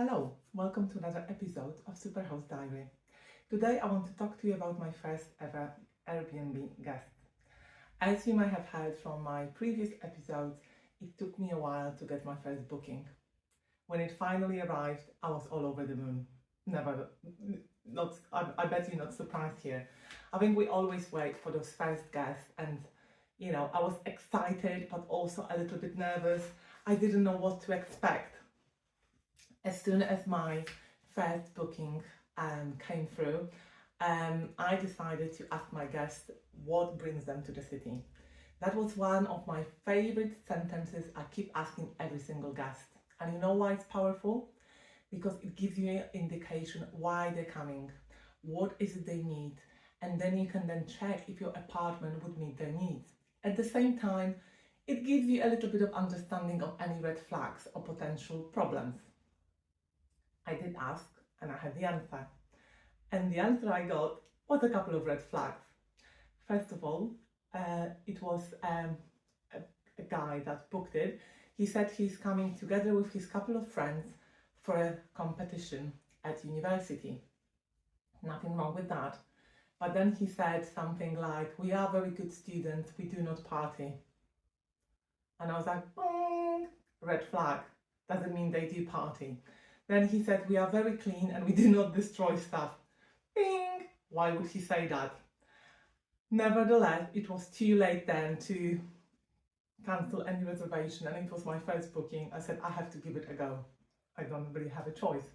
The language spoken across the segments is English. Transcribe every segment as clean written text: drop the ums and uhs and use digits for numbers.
Hello, welcome to another episode of Superhost Diary. Today I want to talk to you about my first ever Airbnb guest. As you may have heard from my previous episodes, it took me a while to get my first booking. When it finally arrived, I was all over the moon. I bet you're not surprised here. I think we always wait for those first guests and I was excited but also a little bit nervous. I didn't know what to expect. As soon as my first booking came through, I decided to ask my guests what brings them to the city. That was one of my favorite sentences I keep asking every single guest. And you know why it's powerful? Because it gives you an indication why they're coming, what is it they need, and then you can then check if your apartment would meet their needs. At the same time, it gives you a little bit of understanding of any red flags or potential problems. I did ask and I had the answer. And the answer I got was a couple of red flags. First of all, it was a guy that booked it. He said he's coming together with his couple of friends for a competition at university. Nothing wrong with that. But then he said something like, "We are very good students, we do not party." And I was like, red flag. Doesn't mean they do party. Then he said, "We are very clean and we do not destroy stuff." Bing! Why would he say that? Nevertheless, it was too late then to cancel any reservation, and it was my first booking. I said, I have to give it a go. I don't really have a choice.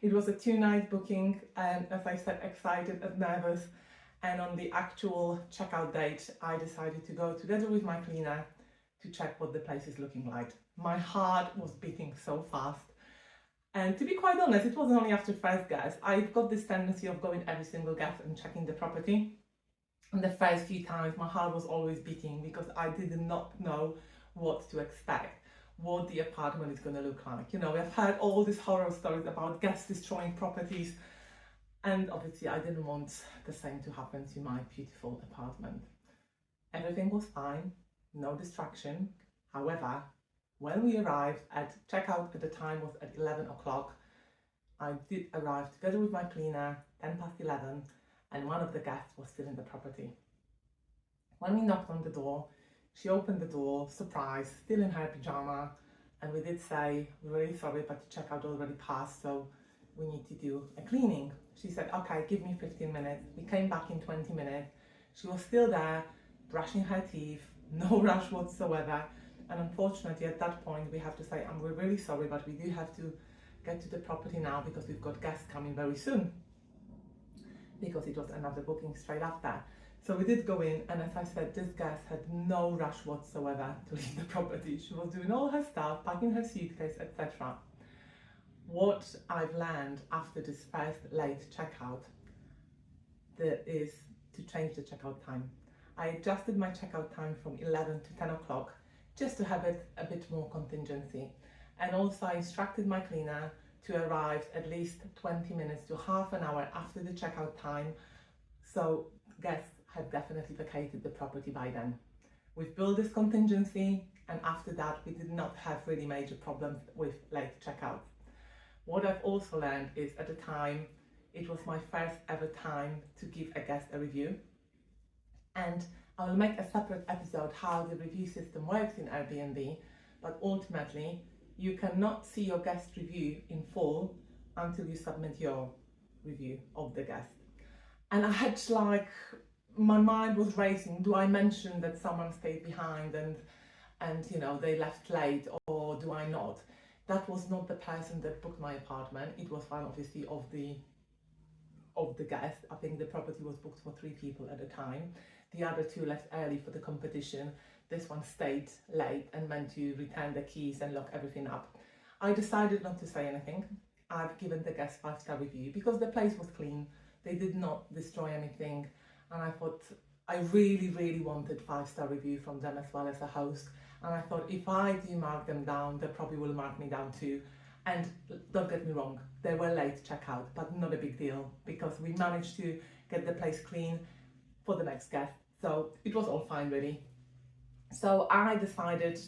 It was a 2-night booking, and as I said, excited and nervous. And on the actual checkout date, I decided to go together with my cleaner to check what the place is looking like. My heart was beating so fast. And to be quite honest, it wasn't only after first guest. I've got this tendency of going every single guest and checking the property. And the first few times, my heart was always beating because I did not know what to expect, what the apartment is going to look like. You know, I've heard all these horror stories about guests destroying properties. And obviously, I didn't want the same to happen to my beautiful apartment. Everything was fine, no distraction. However, when we arrived at checkout, at the time was at 11 o'clock. I did arrive together with my cleaner, 11:10, and one of the guests was still in the property. When we knocked on the door, she opened the door, surprise, still in her pyjama, and we did say, "We're really sorry, but the checkout already passed, so we need to do a cleaning." She said, "Okay, give me 15 minutes. We came back in 20 minutes. She was still there, brushing her teeth, no rush whatsoever. And unfortunately, at that point, we have to say, we're really sorry, but we do have to get to the property now because we've got guests coming very soon." Because it was another booking straight after. So we did go in, and as I said, this guest had no rush whatsoever to leave the property. She was doing all her stuff, packing her suitcase, etc. What I've learned after this first late checkout is to change the checkout time. I adjusted my checkout time from 11 to 10 o'clock just to have it a bit more contingency. And also I instructed my cleaner to arrive at least 20 minutes to half an hour after the checkout time, so guests had definitely vacated the property by then. We've built this contingency, and after that we did not have really major problems with late checkout. What I've also learned is at the time, it was my first ever time to give a guest a review. And I will make a separate episode how the review system works in Airbnb, but ultimately you cannot see your guest review in full until you submit your review of the guest. And I had my mind was racing. Do I mention that someone stayed behind and they left late, or do I not? That was not the person that booked my apartment. It was one obviously of the guests. I think the property was booked for 3 people at a time. The other 2 left early for the competition. This one stayed late and meant to return the keys and lock everything up. I decided not to say anything. I've given the guest 5-star review because the place was clean. They did not destroy anything. And I thought I really, really wanted 5-star review from them as well as a host. And I thought if I do mark them down, they probably will mark me down too. And don't get me wrong, they were late checkout, but not a big deal because we managed to get the place clean for the next guest. So it was all fine really. So I decided,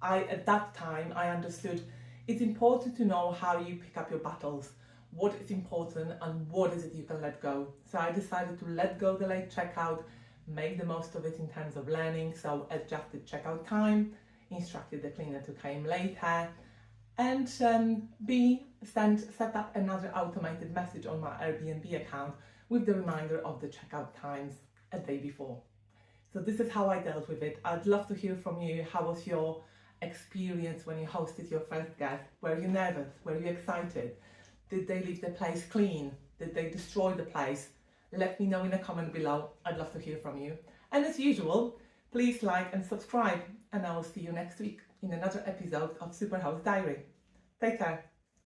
at that time I understood It's important to know how you pick up your battles, what is important and what is it you can let go. So I decided to let go the late checkout, make the most of it in terms of learning, so adjusted checkout time, instructed the cleaner to come later, and set up another automated message on my Airbnb account with the reminder of the checkout times a day before. So this is how I dealt with it. I'd love to hear from you. How was your experience when you hosted your first guest? Were you nervous? Were you excited? Did they leave the place clean? Did they destroy the place? Let me know in a comment below. I'd love to hear from you. And as usual, please like and subscribe, and I will see you next week in another episode of Superhouse Diary. Take care.